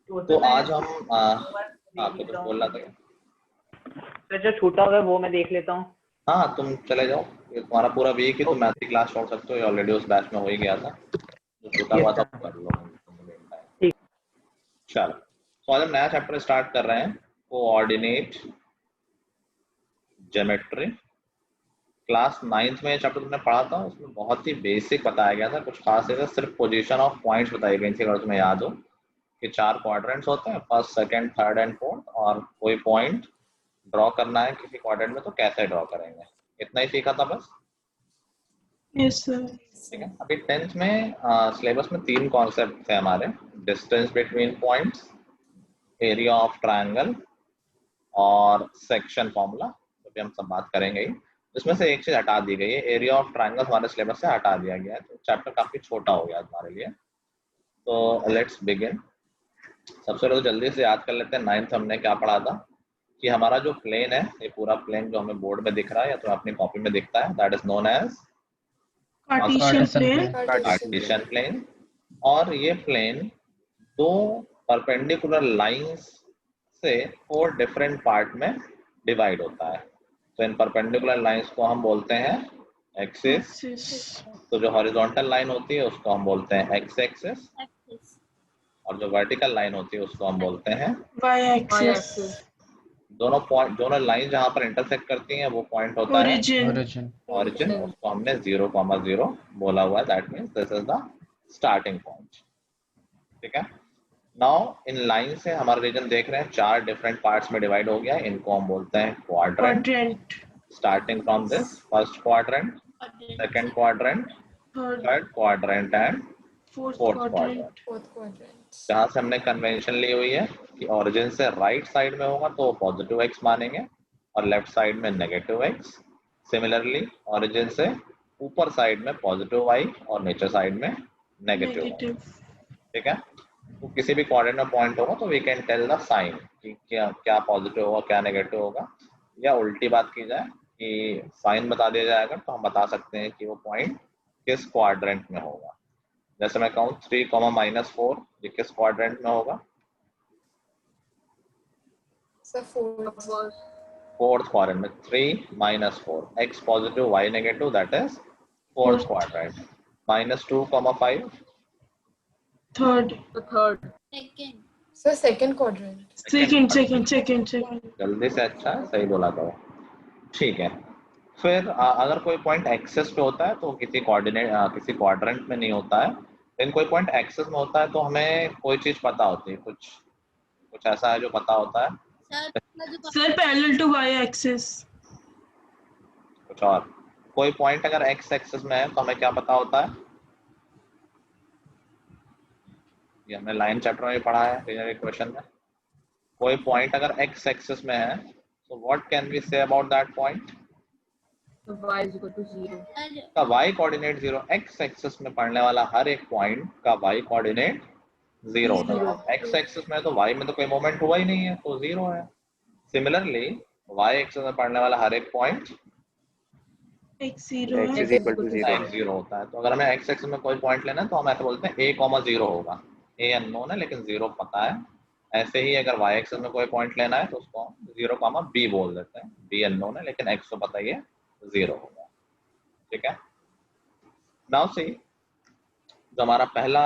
तो आज हम आपको कुछ बोल रहा था। तो जो छूटा हुआ है वो मैं देख लेता हूँ। हाँ तुम चले जाओ, ये तुम्हारा पूरा वीक ही तुम मैथ की क्लास छोड़ सकते हो, ऑलरेडी उस बैच में हो ही गया था, जो छूटा हुआ था कर लो। ठीक। चलो तो आज हम नया चैप्टर स्टार्ट कर रहे हैं, कोऑर्डिनेट ज्योमेट्री। क्लास 9th में चैप्टर तुमने पढ़ा था, उसमें बहुत ही बेसिक बताया गया था, कुछ खास नहीं था, सिर्फ पोजीशन ऑफ पॉइंट्स बताई गई थी। अगर तुम्हें याद हो कि 4 क्वाड्रेंट्स होते हैं, first second third and fourth, और कोई पॉइंट ड्रॉ करना है किसी क्वाड्रेंट में तो कैसे ड्रॉ करेंगे, इतना ही सीखा था बस। Yes sir. ठीक है, अभी 10th में सिलेबस में 3 कॉन्सेप्ट थे हमारे, distance between points, area of triangle और सेक्शन फॉर्मूला, तो भी हम सब बात करेंगे ही। इसमें से एक चीज हटा दी गई है, एरिया ऑफ ट्रायंगल हमारे सिलेबस से हटा दिया गया है, तो चैप्टर काफी छोटा हो गया हमारे लिए। तो लेट्स बिगिन। सबसे पहले तो जल्दी से याद कर लेते हैं 9th हमने क्या पढ़ा था, कि हमारा जो प्लेन है, ये पूरा प्लेन जो हमें बोर्ड में दिख रहा है या तो अपनी कॉपी में दिखता है, that is known as Cartesian plane. और ये प्लेन दो परपेंडिकुलर लाइंस से 4 डिफरेंट पार्ट में डिवाइड होता है। तो इन परपेंडिकुलर लाइंस को हम बोलते हैं एक्सिस, तो जो हॉरिजॉन्टल लाइन होती है उसको हम बोलते हैं एक्स एक्सिस, और जो वर्टिकल लाइन होती है उसको हम बोलते हैं वाई एक्सिस। दोनों पॉइंट, दोनों लाइन जहां पर इंटरसेक्ट करती हैं वो पॉइंट होता है ओरिजिन, उसको हमने 0,0 बोला हुआ है, that means this is the starting point. ठीक है, नाउ इन लाइन से हमारा रीजन देख रहे हैं 4 डिफरेंट पार्ट्स में डिवाइड हो गया है, इनको हम बोलते हैं quadrant. Starting from this first quadrant, second quadrant, third quadrant and fourth quadrant. जहां से हमने कन्वेंशन ली हुई है कि ओरिजिन से राइट साइड में होगा तो पॉजिटिव एक्स मानेंगे और लेफ्ट साइड में नेगेटिव एक्स। सिमिलरली ओरिजिन से ऊपर साइड में पॉजिटिव वाई और नीचे साइड में नेगेटिव। ठीक है, तो किसी भी क्वाड्रेंट में पॉइंट होगा तो we can tell the sign कि क्या पॉजिटिव होगा क्या नेगेटिव होगा, या उल्टी बात की जाए कि साइन बता दिया जाएगा तो हम बता सकते हैं कि वो पॉइंट किस क्वाड्रेंट में होगा। जैसे मैं कहूँ 3,-4, ये किस क्वाड्रेंट में होगा? फोर्थ क्वाड्रेंट में। 3-4, X positive Y negative, that is fourth quadrant. -2,5, third. Second quadrant. Second. जल्दी से, अच्छा सही बोला करो। ठीक है, फिर अगर कोई पॉइंट एक्सेस पे होता है तो किसी क्वाड्रेंट में नहीं होता है, लेकिन कोई पॉइंट एक्सेस में होता है तो हमें कोई चीज पता होती है, कुछ ऐसा है जो पता होता है sir parallel to Y axis. कुछ और, कोई पॉइंट अगर एक्स एक्सिस में है तो हमें क्या पता होता है? ये हमने लाइन चैप्टर में पढ़ा है रीजनल इक्वेशन में। कोई पॉइंट अगर एक्स एक्सिस में है तो what can we say about that point? y is equal to 0 का y कोऑर्डिनेट 0, एक्स एक्सिस में पढ़ने वाला हर एक पॉइंट का y कोऑर्डिनेट 0 होता है। एक्स एक्सिस में तो y में तो कोई मोमेंट हुआ ही नहीं है तो 0 है। सिमिलरली y एक्सिस में पढ़ने वाला हर एक पॉइंट x 0 होता है। तो अगर हमें x एक्सिस में कोई पॉइंट लेना है तो हम ऐसे बोलते हैं a,0 होगा। a अननोन है लेकिन 0 पता है। ऐसे ही अगर y एक्सिस में कोई पॉइंट लेना है तो उसको हम 0,b बोल देते हैं। b अननोन है लेकिन x तो पता ही है 0 होगा। ठीक है, नाउ सी जो हमारा पहला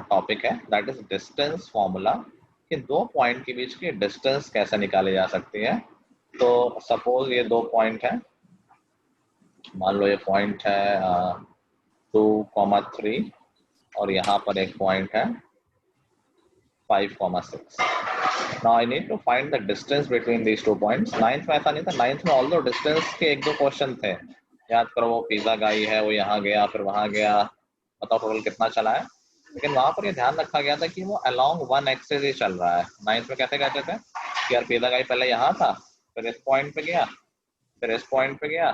टॉपिक है दैट इज डिस्टेंस फॉर्मूला, कि दो पॉइंट के बीच की डिस्टेंस कैसे निकाली जा सकती है। तो सपोज ये 2 पॉइंट है, मान लो ये पॉइंट है 2,3 और यहाँ पर एक पॉइंट है 5,6। Now I need to find the distance between these 2 points. 9th में ऐसा नहीं था, 9th में ऑल्दो डिस्टेंस के 1-2 क्वेश्चन थे, याद करो, वो पिज्जा गाई है, वो यहाँ गया फिर वहां गया, बताओ टोटल कितना चला है। लेकिन वहां पर ये ध्यान रखा गया था कि वो अलोंग 1 एक्सिस ही चल रहा है। 9th में कैसे कहते थे कि यार पिज्जा गाई पहले यहाँ था, फिर इस पॉइंट पे गया, फिर इस पॉइंट पे गया,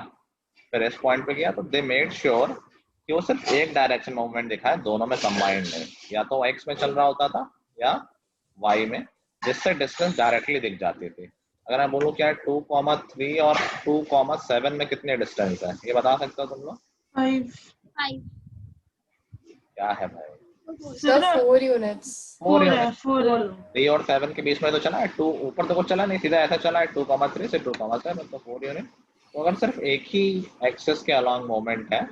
फिर इस पॉइंट पे गया। तो दे मेड श्योर कि वो सिर्फ एक डायरेक्शन मूवमेंट दिखाए, दोनों में कंबाइंड नहीं, या तो एक्स में चल रहा होता था या वाई में, जिससे डिस्टेंस डायरेक्टली दिख जाती थी। अगर मैं बोलूँ क्या 2,3 और 2,7 में कितने डिस्टेंस है, ये बता सकते हो तुम लोग? 5। क्या है भाई? Sir 4 units. 4 है, यूनिट 4 है। 3 और 7 के बीच में तो चला है, 2 ऊपर तो कुछ चला नहीं, सीधा ऐसा चला है 2,3 से 2,7, तो 4 यूनिट। तो अगर सिर्फ एक ही एक्सेस के अलॉन्ग मोमेंट है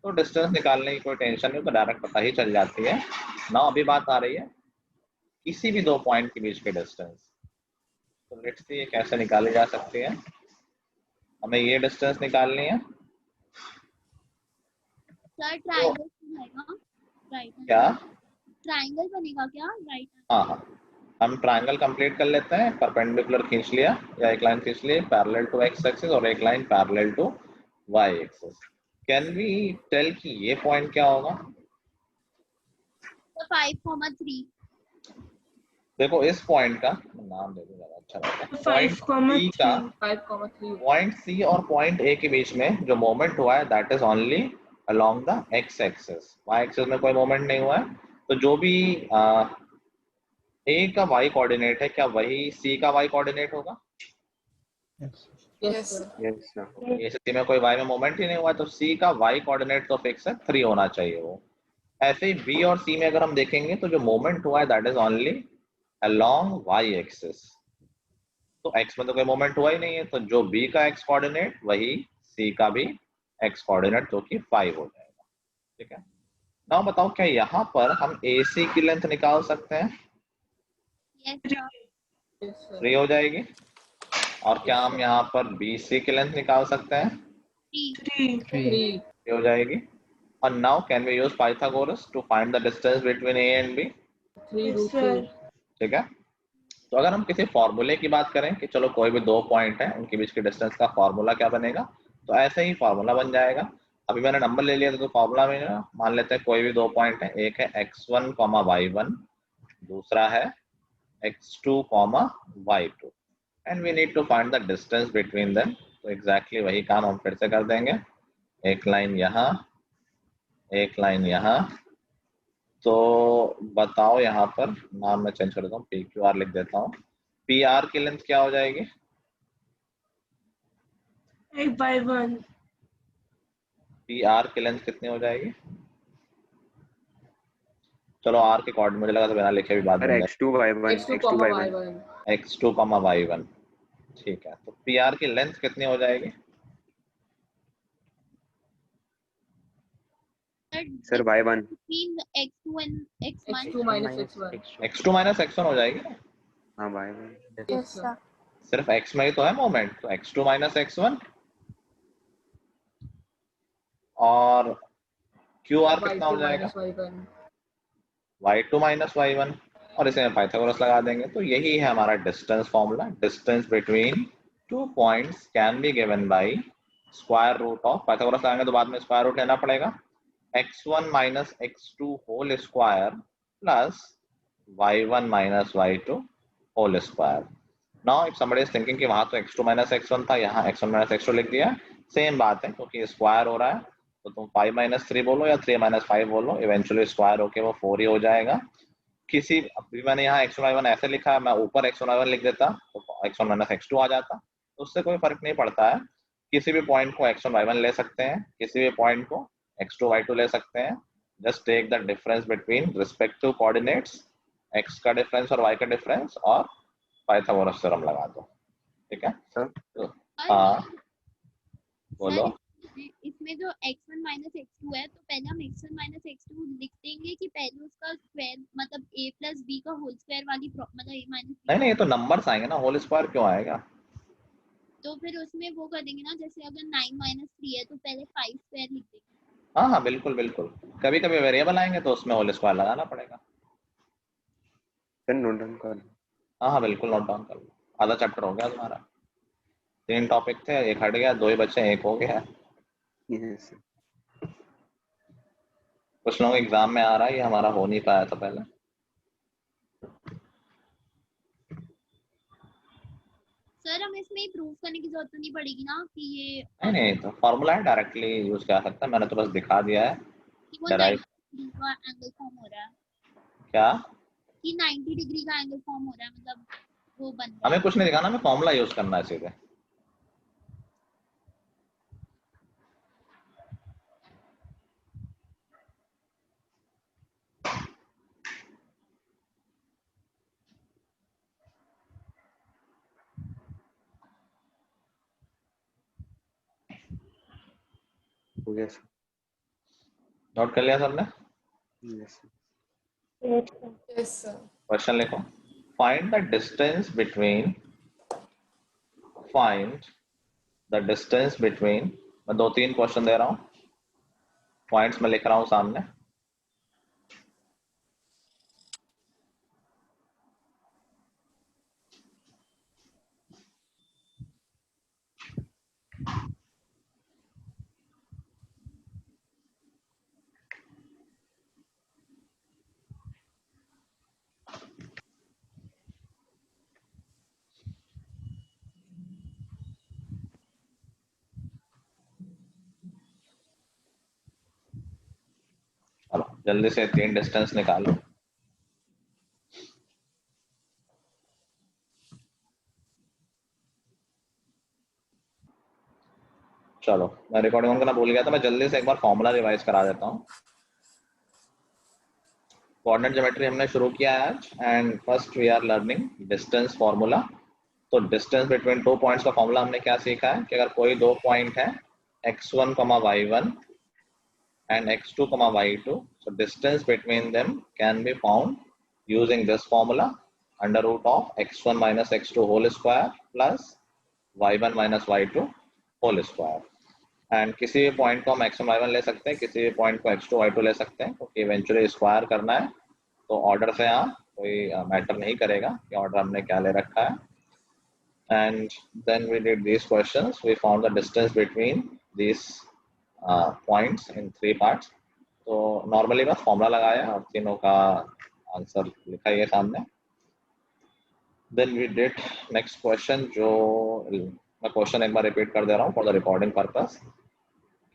तो डिस्टेंस निकालने की कोई टेंशन नहीं, तो डायरेक्ट पता ही चल जाती है ना। अभी बात आ रही है किसी भी दो पॉइंट के बीच के डिस्टेंस, तो लेट्स सी ये कैसे निकाली जा सकती है। हमें ये डिस्टेंस निकालनी है। सर ट्रायंगल बनेगा, राइट? क्या ट्रायंगल बनेगा क्या? राइट? हाँ हाँ, हम ट्रायंगल कंप्लीट कर लेते हैं। परपेंडिकुलर खींच लिया या एक लाइन खींच ली पैरेलल टू एक्स एक्सिस और एक line parallel to Y axis. Can we tell कि ये पॉइंट क्या होगा? तो 5,3। देखो इस पॉइंट का नाम दे दो ज्यादा अच्छा रहेगा। पॉइंट 5,3 सी का 5,3. पॉइंट सी और पॉइंट ए के बीच में जो मोमेंट हुआ है that is only along the X axis, Y axis में कोई मोमेंट नहीं हुआ है। तो जो भी ए का वाई कोऑर्डिनेट है क्या वही सी का वाई कोऑर्डिनेट होगा? Yes, sir. Yes sir. ये सी में कोई वाई में मोमेंट ही नहीं हुआ, तो सी का वाई कोऑर्डिनेट तो फिक्स है, 3 होना चाहिए वो। ऐसे ही बी और सी में अगर हम देखेंगे तो जो मोमेंट हुआ है that is only along Y axis, तो एक्स में तो कोई मोमेंट हुआ ही नहीं है, तो जो बी का एक्स कोऑर्डिनेट वही सी का भी एक्स कोऑर्डिनेट, जो कि 5 हो जाएगा। ठीक है, नाउ बताओ क्या यहाँ पर हम ए सी की लेंथ निकाल सकते हैं? Yes sir. Yes, sir. 3 हो जाएगी। और क्या हम यहाँ पर बी सी की लेंथ निकाल सकते हैं? 3 3. 3 हो जाएगी। और now can we use Pythagoras to find the distance between A and B? 3 root 2. Sir. ठीक है, तो अगर हम किसी फॉर्मूले की बात करें कि चलो कोई भी दो पॉइंट है उनके बीच के डिस्टेंस का फॉर्मूला क्या बनेगा, तो ऐसे ही फॉर्मूला बन जाएगा। अभी मैंने नंबर ले लिया तो फॉर्मूला में मान लेते हैं कोई भी दो पॉइंट है, एक है x1, y1, दूसरा है x2, y2, and we need to find the distance between them. तो एग्जैक्टली वही काम हम फिर से कर देंगे, एक लाइन यहाँ, एक लाइन यहाँ। तो बताओ यहाँ पर नाम मैं चेंज कर देता हूँ, PQR लिख देता हूँ। PR की लेंथ क्या हो जाएगी? 8/1 PR की लेंथ कितनी हो जाएगी? चलो R के कोऑर्डिनेट मुझे लगा था बिना लिखे भी बात सर बन x2 y1 x2, y1. x2, y1। ठीक है, तो PR की लेंथ कितनी हो जाएगी? Sir y1 Between x2 and x1. x2 minus x1. x2 minus x1 हो जाएगी ना? हाँ y1 Yes, sir. सिर्फ x में ही तो है मोमेंट, तो x2 माइनस x1। और QR कितना हो y2 जाएगा? minus y1. y2 minus y1। और इसे पाइथागोरस लगा देंगे, तो यही है हमारा distance formula. Distance between two points can be given by square root of, Pythagoras लगाएंगे तो बाद में स्क्वायर रूट लेना पड़ेगा, x1 minus x2 whole square plus y1 minus y2 whole square. Now if somebody is thinking कि वहां तो x2 minus x1 था, यहाँ x1 माइनस x2 लिख दिया, सेम बात है, क्योंकि स्क्वायर हो रहा है तो तुम 5 माइनस 3 बोलो या 3 माइनस 5 बोलो, इवेंचुअली स्क्वायर होके वो 4 ही हो जाएगा। किसी अभी मैंने यहाँ x1 y1 ऐसे लिखा है, मैं ऊपर x1 y1 लिख देता तो x1 माइनस x2 आ जाता, तो उससे कोई फर्क नहीं पड़ता है। किसी भी पॉइंट को x1 y1 ले सकते हैं, किसी भी पॉइंट को x2 y2 ले सकते हैं। Just take the difference between respective coordinates, x का डिफरेंस और y का डिफरेंस, और पाइथागोरस थ्योरम लगा दो। ठीक है, तो हाँ बोलो। इसमें जो x1 माइनस x2 है, तो पहले हम x1 माइनस x2 लिख देंगे कि पहले उसका स्क्वायर, मतलब a प्लस b का होल स्क्वायर वाली मतलब a माइनस नहीं नहीं, ये तो नंबर्स आएंगे ना, होल स्क्वायर क्यों आएगा? तो फिर उसमें वो कर देंगे ना, जैसे अगर 9 माइनस 3 है तो पहले 5 स्क्वायर लिख देंगे। हाँ हाँ बिल्कुल बिल्कुल, कभी कभी वेरिएबल आएंगे तो उसमें होल स्क्वायर लगाना पड़ेगा। सर नोट डाउन कर। हाँ हाँ बिल्कुल, नोट डाउन कर लो। आधा चैप्टर हो गया तुम्हारा, 3 टॉपिक थे, एक हट गया, 2 ही बचे, एक हो गया। यस कुछ लोगों एग्जाम में आ रहा है, ये हमारा हो नहीं पाया था पहले। सर हमें इसमें प्रूव करने की जरूरत नहीं पड़ेगी ना कि ये नहीं नहीं, तो फॉर्मूला है, डायरेक्टली यूज कर सकता है, मैंने तो बस दिखा दिया है। कि वो Derive- 90 डिग्री का एंगल फॉर्म हो रहा है, क्या? कि 90 डिग्री का एंगल फॉर्म हो रहा है, मतलब वो बन रहा हमें है। कुछ नहीं दिखाना, हमें फॉर्मूला यूज करना है सीधे। Yes. नोट कर लिया सबने? Yes. Yes, sir. क्वेश्चन लिखो. Find the distance between मैं 2-3 क्वेश्चन दे रहा हूँ, पॉइंट्स में लिख रहा हूँ सामने. चलो जल्दी से 3 डिस्टेंस निकालो. चलो मैं रिकॉर्डिंग ऑन करना भूल गया था, मैं जल्दी से एक बार फॉर्मूला रिवाइज करा देता हूँ. कोऑर्डिनेट ज्योमेट्री हमने शुरू किया है आज, and first we are learning distance formula. तो डिस्टेंस बिटवीन 2 पॉइंट्स का फॉर्मूला हमने क्या सीखा है कि अगर कोई 2 पॉइंट है x1, y1 and x2, y2, so distance between them can be found using this formula, under root of x1 minus x2 whole square plus y1 minus y2 whole square. And किसी भी point को हम x1 y1 ले सकते हैं, किसी भी point को x2 y2 ले सकते हैं, क्योंकि इवेंचुअली स्क्वायर करना है तो ऑर्डर से यहाँ कोई मैटर नहीं करेगा कि ऑर्डर हमने क्या ले रखा है. And then we did these questions, we found the distance between these points in 3 parts. तो नॉर्मली बस फॉर्मूला लगाया और तीनों का आंसर लिखा है सामने. Then we did next question, जो मैं क्वेश्चन एक बार रिपीट कर दे रहा हूँ फॉर द रिकॉर्डिंग पर्पस,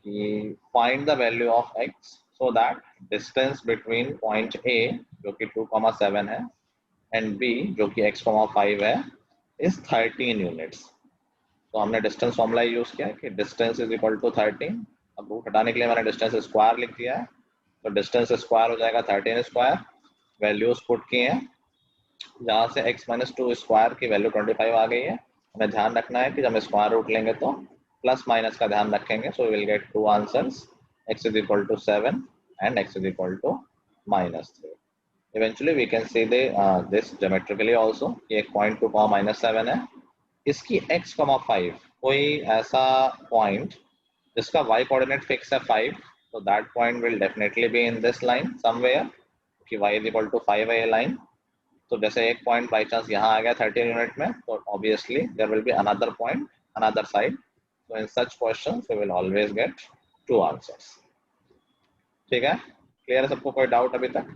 कि find the value of x so that distance between point A जो कि 2,7 है एंड B जो कि x,5 है इज 13 यूनिट्स. तो हमने डिस्टेंस फॉर्मूला यूज किया कि डिस्टेंस इज इक्वल टू 13. अब रूट हटाने के लिए मैंने डिस्टेंस स्क्वायर लिख दिया है, तो डिस्टेंस स्क्वायर हो जाएगा 13 स्क्वायर. वैल्यूज पुट किए हैं, जहाँ से x-2 स्क्वायर की वैल्यू 25 आ गई है. हमें ध्यान रखना है कि जब हम स्क्वायर रूट लेंगे तो प्लस माइनस का ध्यान रखेंगे. So we will get 2 answers, x is equal to 7 and x is equal to -3. Eventually we can see this geometrically also. एक पॉइंट 2, -7 है, इसकी x,5 कोई ऐसा पॉइंट जिसका y कोऑर्डिनेट फिक्स है 5, तो that point will definitely be in this line somewhere, कि y is equal to 5 है ये लाइन. तो जैसे एक पॉइंट बाई चांस यहाँ आ गया 13 यूनिट में, तो obviously there will be another point another side. So in such questions we will always get 2 answers. ठीक है, क्लियर है सबको? कोई डाउट अभी तक?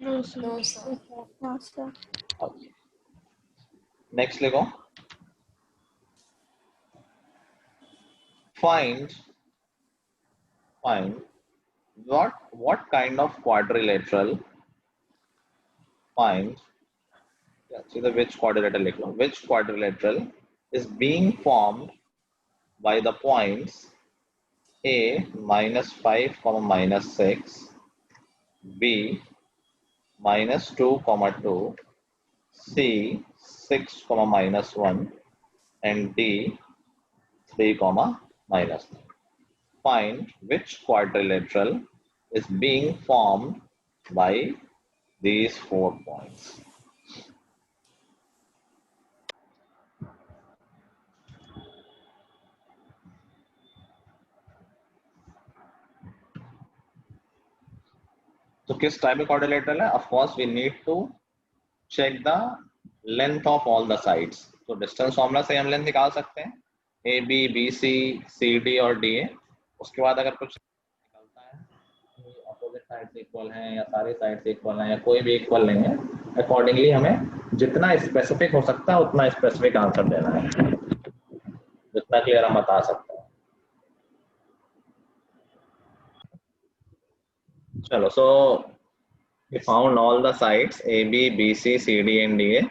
No, sir. No, sir. No, sir. Okay, next लिखो. Find what kind of quadrilateral which quadrilateral लिख लो. Which quadrilateral is being formed by the points A -5, -6, B -2, -2, C 6, -1 and D 3, -3. Find which quadrilateral is being formed by these 4 points. तो किस type में quadrilateral है? Of course we need to check the length of all the sides. तो distance formula से हम length निकाल सकते हैं, A B, B C, C D और डी ए. उसके बाद अगर कुछ निकलता है कि अपोजिट साइड्स इक्वल हैं या सारी साइड्स इक्वल हैं या कोई भी इक्वल नहीं है, अकॉर्डिंगली हमें जितना स्पेसिफिक हो सकता है उतना स्पेसिफिक आंसर देना है, जितना क्लियर हम बता सकते हैं. चलो, so we found all the sides A, B, B, C, C, D and D,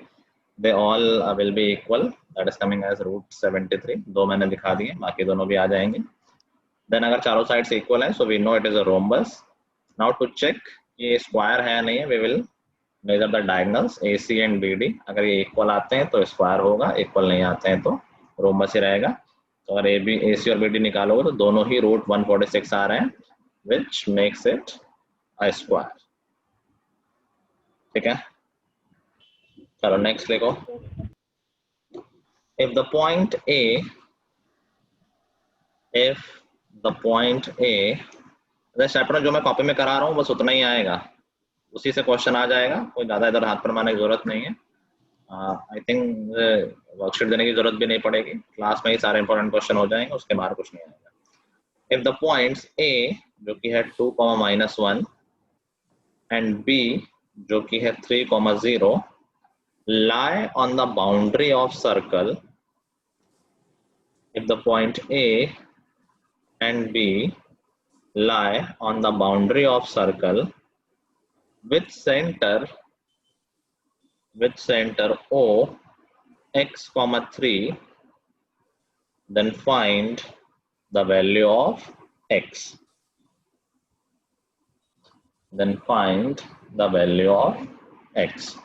they all will be equal. That is coming as root 73. 2 मैंने दिखा दिए, बाकी दोनों भी आ जाएंगे. Then अगर चारों sides equal है, so we know it is a rhombus. Now to check ये square है या नहीं है, we will measure the diagonals AC and BD. अगर ये equal आते हैं तो square होगा, equal नहीं आते हैं तो rhombus ही रहेगा. तो अगर ए सी और बी डी निकालोगे तो दोनों ही रूट 146 आ रहे हैं, which makes it a square. ठीक है, चलो नेक्स्ट देखो। If the point A chapter जो मैं कॉपी में करा रहा हूँ बस उतना ही आएगा, उसी से क्वेश्चन आ जाएगा, कोई ज्यादा इधर हाथ पर मारने की जरूरत नहीं है। आई थिंक वर्कशीट देने की जरूरत भी नहीं पड़ेगी, क्लास में ही सारे इंपॉर्टेंट क्वेश्चन हो जाएंगे, उसके बाहर कुछ नहीं आएगा। इफ द पॉइंट्स ए जो कि है 2, -1 एंड बी जो कि है 3, 0 lie on the boundary of circle, if the point A and B lie on the boundary of circle with center O x, 3, then find the value of x. Then find the value of x.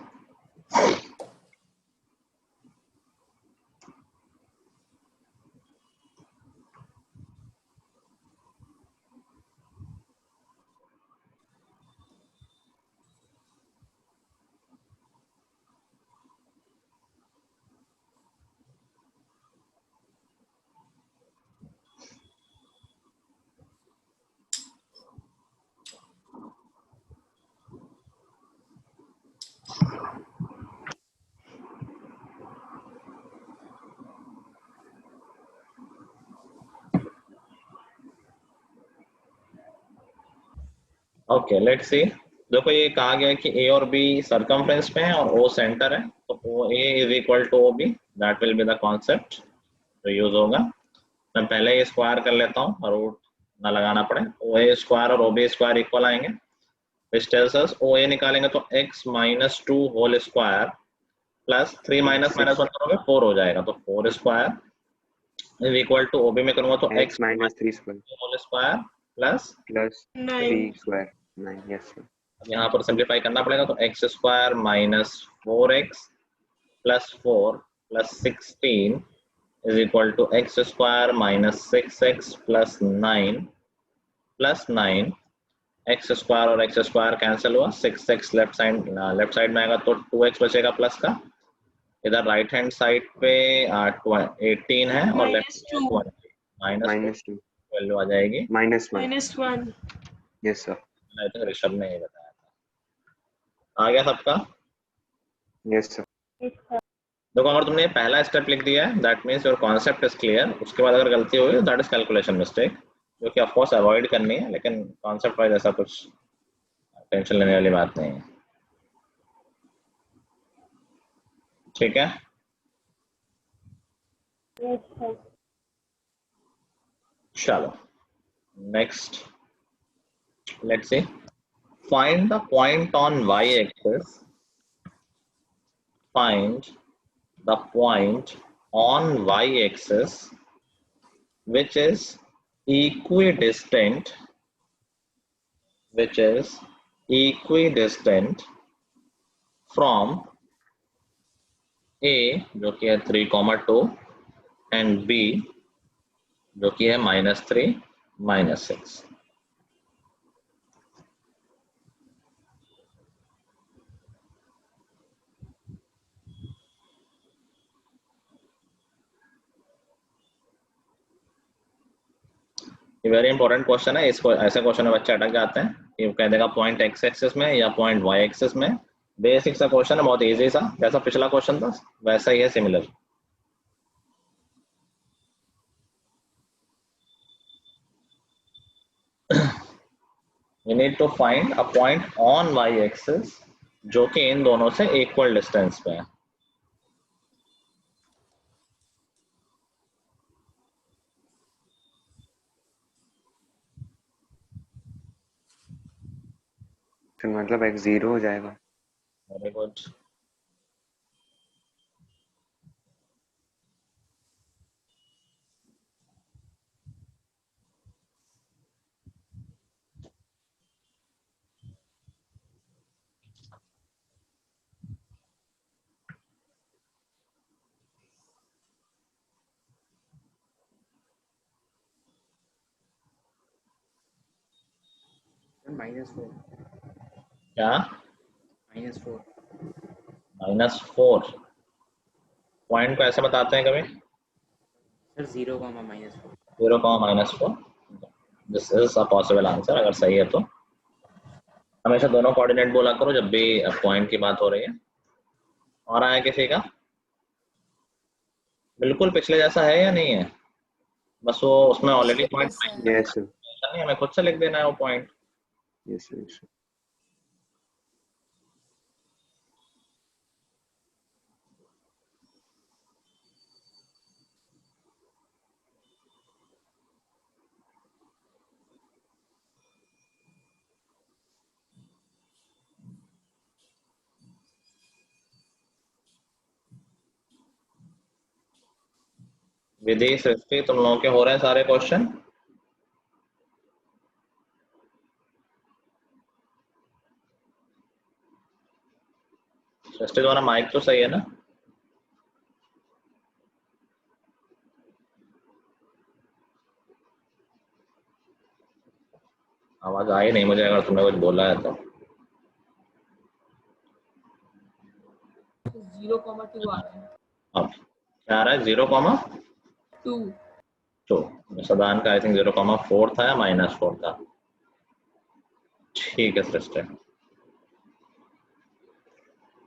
Okay let's see. देखो ये कहा गया है कि ए और B circumference में है और ओ सेंटर है, तो O A is equal to O B, that will be the concept जो यूज होगा। मैं पहले ये स्क्वायर कर लेता हूँ, रूट ना लगाना पड़े। ओ ए स्क्वायर और ओ बी स्क्वायर इक्वल आएंगे, विच टेल्स अस ओ ए निकालेंगे तो x -2 whole square plus 3 minus -1 करोगे 4 हो जाएगा, तो 4 square is equal to O B में करूंगा तो x -3 whole square plus 3 square 9। Yes sir, यहाँ पर सिंप्लीफाई करना पड़ेगा, तो x square -4x plus 4 plus 16 is equal to x square -6x plus 9 plus 9। x square और x स्क्वायर कैंसिल हुआ, 6x लेफ्ट साइड में आएगा तो 2x बचेगा प्लस का। इधर राइट हैंड साइड पे 18 है और लेफ्ट -2 वैल्यू आ जाएगी -1। यस सर, नहीं तो ऋषभ ने ये बताया था। आ गया सबका? Yes sir. देखो अगर तुमने पहला स्टेप लिख दिया है that means your concept is clear, उसके बाद अगर गलती हुई तो दैट इज कैलकुलेशन मिस्टेक, जो कि ऑफ कोर्स अवॉइड करनी है, लेकिन कॉन्सेप्ट वाइज ऐसा कुछ टेंशन लेने वाली बात नहीं है। ठीक है, चलो next let's see. Find the point on y axis, find the point on y axis which is equidistant from a जो कि है 3, 2 and b जो कि है -3, -6। ये वेरी इंपॉर्टेंट क्वेश्चन है, इसको ऐसे क्वेश्चन में बच्चे अटक जाते हैं कि कह देगा पॉइंट x एक्सिस में या पॉइंट y एक्सिस में। बेसिक सा क्वेश्चन है, बहुत इजी सा, जैसा पिछला क्वेश्चन था वैसा ही है, similar. We need to find a point on y axis जो कि इन दोनों से इक्वल डिस्टेंस पे है। मतलब x 0 हो जाएगा। Very good. -4 क्या? -4 -4 पॉइंट को ऐसे बताते हैं कभी? Sir 0, -4 0, this is a possible answer अगर सही है तो। हमेशा दोनों कोऑर्डिनेट बोला करो जब भी पॉइंट की बात हो रही है। और आया किसी का? बिल्कुल पिछले जैसा है या नहीं है? बस वो उसमें ऑलरेडी पॉइंट यस सर, नहीं, हमें खुद से लिख देना है वो point. Yes sir. Vidhi Srishti तुम लोगों के हो रहे हैं सारे क्वेश्चन? सृष्टि तुम्हारा माइक तो सही है ना? आवाज आई नहीं मुझे, अगर तुमने कुछ बोला है तो। 0,2 आ रहा है। अब क्या आ रहा है? 0,2। 2 सदान का आई थिंक 0,4 था या -4 था। ठीक है सृष्टि।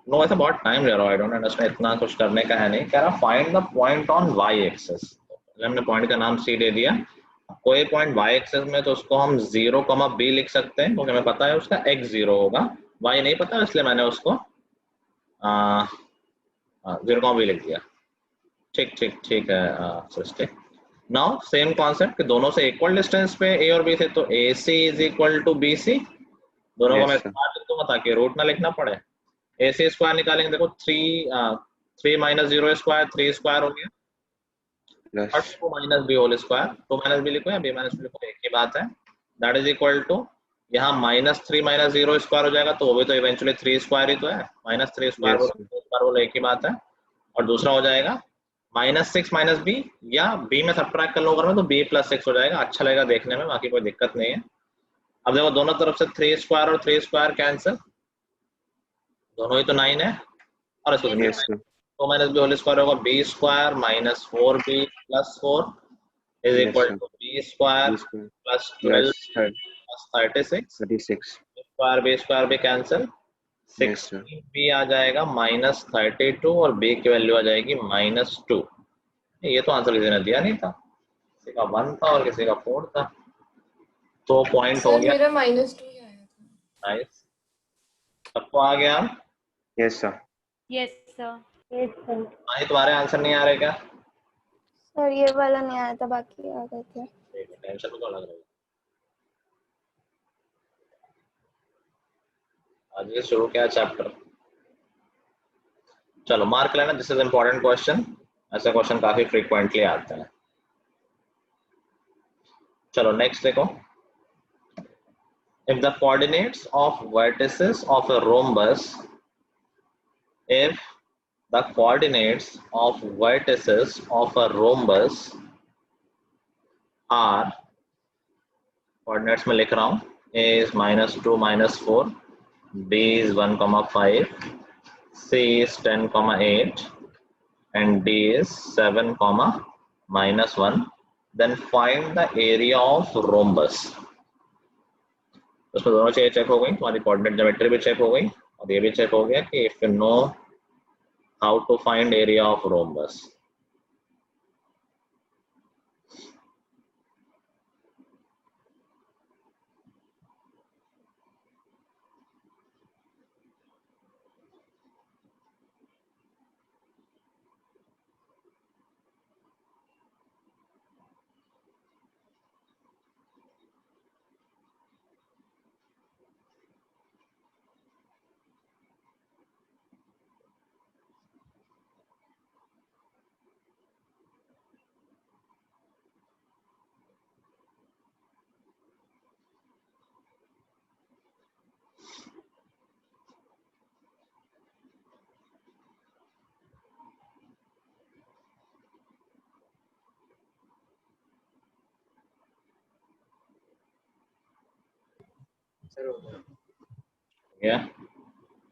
नो ऐसा बहुत टाइम ले रहा हूँ, आई डोंट अंडरस्टैंड। इतना कुछ करने का है नहीं। कह रहा find the point on Y axis. हमने पॉइंट का नाम सी दे दिया। कोई पॉइंट वाई एक्सिस में तो उसको हम 0,b लिख सकते हैं क्योंकि हमें पता है उसका x 0 होगा, y नहीं पता, इसलिए मैंने उसको 0,b लिख दिया। ठीक ठीक ठीक है सृष्टि। नाउ सेम कॉन्सेप्ट कि दोनों से इक्वल डिस्टेंस पे a और b थे, तो AC is equal to BC। दोनों को मैं स्क्वायर लिख दूंगा ताकि रूट ना लिखना पड़े। AC स्क्वायर निकालेंगे, देखो 3 - 0 स्क्वायर 3 स्क्वायर हो गया, और 2 - b होल स्क्वायर। 2 - b लिखो या b - b लिखो, एक ही बात है। दैट इज इक्वल टू यहाँ -3 - 0 स्क्वायर हो जाएगा, तो वो भी तो इवेंचुअली 3 स्क्वायर ही तो है। -3 स्क्वायर बोलो एक ही बात है। और दूसरा हो जाएगा -6 - b, या b में सब्ट्रैक्ट कर लो अगर मैं, तो b + 6 हो जाएगा। अच्छा लगेगा देखने में, बाकी कोई दिक्कत नहीं है। अब देखो दोनों तरफ से 3 स्क्वायर और 3 स्क्वायर कैंसिल, दोनों ही तो 9 है। और इसको 2 - b होल स्क्वायर होगा, b square -4b + 4 is equal to b square + 12 + 36 square b cancel, 16b आ जाएगा -32, और b की वैल्यू आ जाएगी -2। ये तो आंसर किसी ने दिया नहीं था, किसी का 1 था और किसी का 4 था। तो पॉइंट हो सर गया। मेरा -2 ही आया था। नाइस, सबको आ गया? Yes sir. Yes sir. नहीं तुम्हारे आंसर नहीं आ रहे क्या? सर ये वाला नहीं आया था, बाकी आ गए थे। टेंशन में क्यों लग रही है? आज ये शुरू किया चैप्टर। चलो मार्क लेना, दिस इज इंपॉर्टेंट क्वेश्चन। ऐसे क्वेश्चन काफी फ्रीक्वेंटली आते हैं। चलो नेक्स्ट देखो। If the coordinates of vertices of a rhombus, if the coordinates of vertices of a rhombus are, coordinates में लिख रहा हूँ, a is -2 - 4, b is 1,5, c is 10,8, and d is 7, -1, then find the area of rhombus। उसमें दोनों चीजें check हो गई, तुम्हारी कोऑर्डिनेट ज्योमेट्री भी चेक हो गई, और ये भी चेक हो गया कि if you know how to find area of rhombus. Sir हो गया। या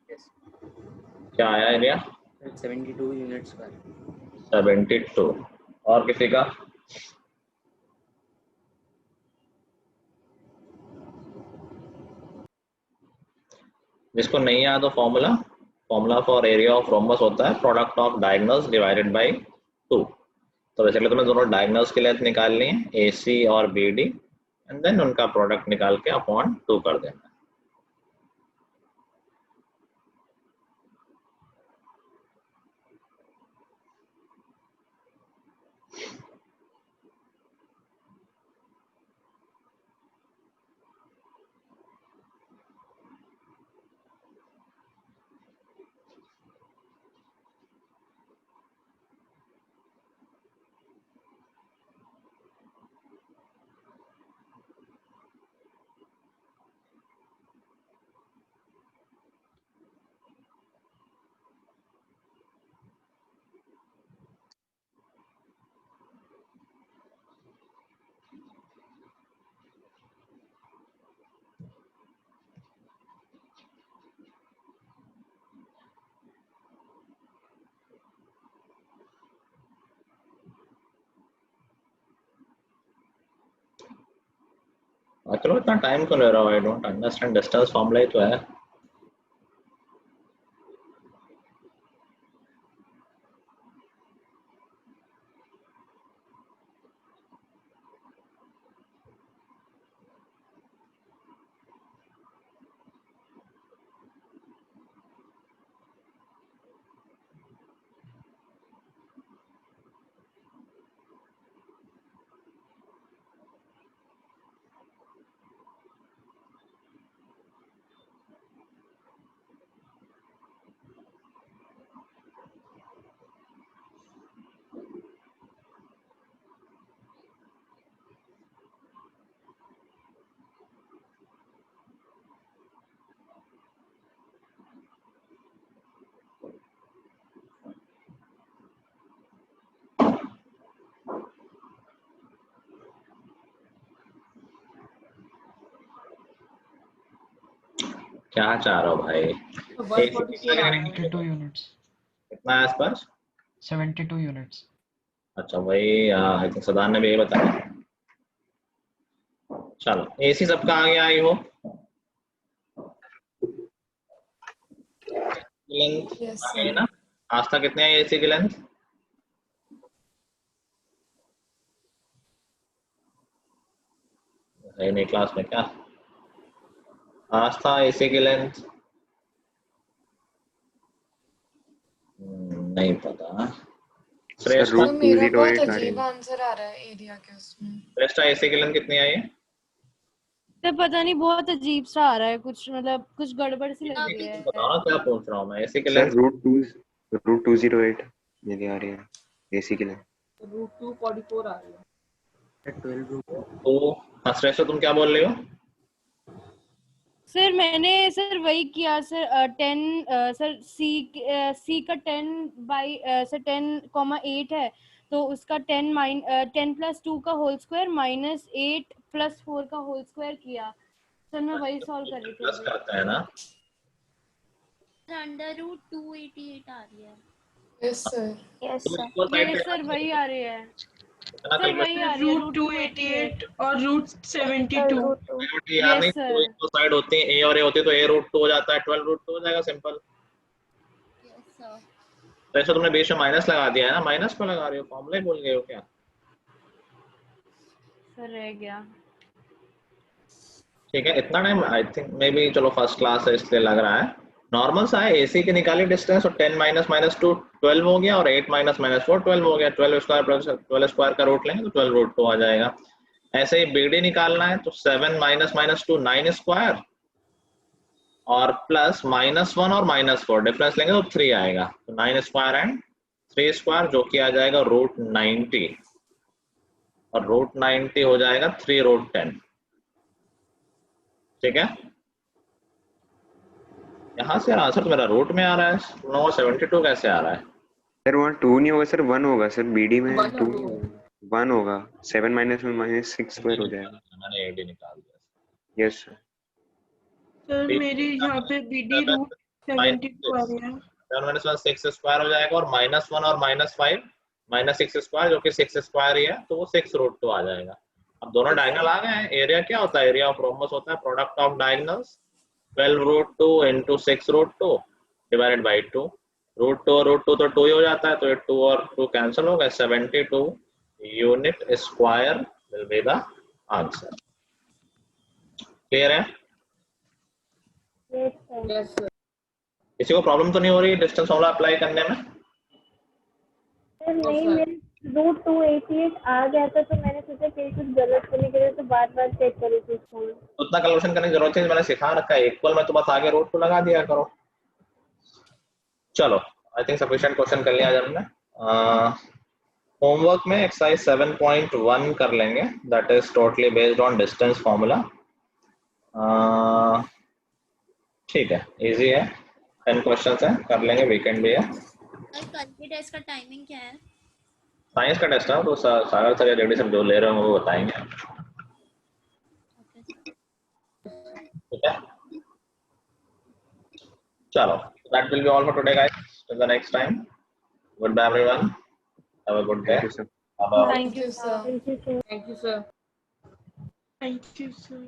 यस क्या आया एरिया? 72 यूनिट्स पर 72। और किसी का? जिसको नहीं आया तो formula for area of rhombus होता है product of diagonals divided by 2। तो बेसिकली तुम्हें दोनों डायगोनल्स की लेंथ निकालनी है AC और BD एंड देन उनका प्रोडक्ट निकाल के अपॉन 2 कर देना है। चलो इतना टाइम क्यों ले रहा हो? I don't understand. Distance formula ही तो है। क्या चाह रहा हो भाई? 72 यूनिट्स। कितना है पर? 72 यूनिट्स। अच्छा वही आई थिंक सदान ने भी यही बताया। चलो AC सबका आ गया। आई हो लेंथ Yes, आ गई sir. ना? आस्था कितनी है AC की लेंथ? है नहीं क्लास में क्या? आस्था AC की लेंथ नहीं पता। सर श्रेष्ठा तो रूट मेरा बहुत 208 आ रही अजीब है। आंसर आ रहा है एरिया के उसमें। श्रेष्ठा AC की लेंथ कितनी आई है? तो पता नहीं बहुत अजीब सा आ रहा है कुछ, मतलब कुछ गड़बड़ सी लग रही है। बताओ ना क्या पूछ रहा हूँ मैं। AC की सर लेंथ रूट 208 मेरी आ रही है AC के लिए। रूट 244 आ रही है। 12 रूट तो श्रेष्ठा तुम क्या बोल रही हो? सर मैंने सर वही किया सर 10 सर सी का 10 सर 10,8 है तो उसका 10 प्लस 2 का होल स्क्वायर माइनस 8 प्लस 4 का होल स्क्वायर किया। सर मैं वही सॉल्व कर रही थी प्लस अभी। करते हैं ना? √288 आ रही है। Yes sir. यस तो सर। इक्वल साइड ये पे सर वही आ रही है। कितना सर कन्वर्ट वही आ रही है रूट 288 और रूट सर 72। रूट 2। यार नहीं यस तो सर। इक्वल साइड होती है A और A होती है तो A√2 हो जाता है 12√2 हो जाएगा सिंपल। Yes sir. तो ऐसा तुमने बीच में माइनस लगा दिया है ना? माइनस को लगा रही हो? फॉर्मूला ही भूल गए हो क्या? सर रह गया। ठीक है इतना time I think may be. चलो फर्स्ट क्लास है इसलिए लग रहा है। नॉर्मल सा है। AC की निकाली डिस्टेंस और 10 माइनस माइनस 2 12 हो गया और 8 माइनस माइनस 4 12 हो गया। 12 स्क्वायर प्लस 12 स्क्वायर का रूट लेंगे तो 12√2 आ जाएगा। ऐसे ही BD निकालना है तो 7 माइनस माइनस 2 9 स्क्वायर और प्लस -1 और -4 डिफरेंस लेंगे तो 3 आएगा। तो 9 स्क्वायर एंड 3 स्क्वायर जो कि आ जाएगा √90 और √90 हो जाएगा 3√10। ठीक है यहाँ से आंसर तो मेरा रूट में आ रहा है। 72 कैसे आ रहा है? सर वहाँ 2 नहीं होगा सर 1 होगा सर। BD में 1 2 नहीं होगा 1 होगा। 7 माइनस में -6 स्क्वायर हो जाएगा। मैंने AD निकाल दिया। Yes sir. सर मेरी यहाँ पे BD रूट 72 आ रहा है। 7 minus 1 6 स्क्वायर हो जाएगा और -1 और -5 -6 स्क्वायर जो कि 6 स्क्वायर ही है, तो वो 6 रूट 2 आ जाएगा। अब दोनों डायगोनल आ गए हैं। एरिया क्या होता है? एरिया ऑफ रोम्बस होता है product of diagonals 12 root 2 into 6 root 2 divided by 2। Root 2 तो 2 ही हो जाता है, तो ये 2 और 2 कैंसिल हो गए। 72 unit square will be the answer. Clear है? Yes, sir. किसी को प्रॉब्लम तो नहीं हो रही डिस्टेंस फॉर्मूला अप्लाई करने में? सर नहीं, मेरे रूट 288 आ गया था तो मैंने सोचा कि कुछ गलत होने के लिए तो बार-बार चेक करी थी इसको। उतना कैलकुलेशन करने की जरूरत है, मैंने सिखा रखा है। इक्वल में तो बस आगे रूट 2 लगा दिया करो। चलो, आई थिंक सफिशिएंट क्वेश्चन कर लिया आज हमने। होमवर्क में एक्सरसाइज 7.1 कर लेंगे, that is totally based on distance formula. ठीक है, इजी है, 10 क्वेश्चंस हैं, कर लेंगे, वीकेंड भी है। और कल के टेस्ट का टाइमिंग क्या है? साइंस का टेस्ट है तो सागर सर या जेडी सर जो ले रहे होंगे वो बताएंगे। ठीक है, चलो, that will be all for today guys. Till the next time, goodbye everyone, have a good day. Thank you, sir. Bye-bye. Thank you, sir. Thank you, sir. Thank you, sir. Thank you, sir.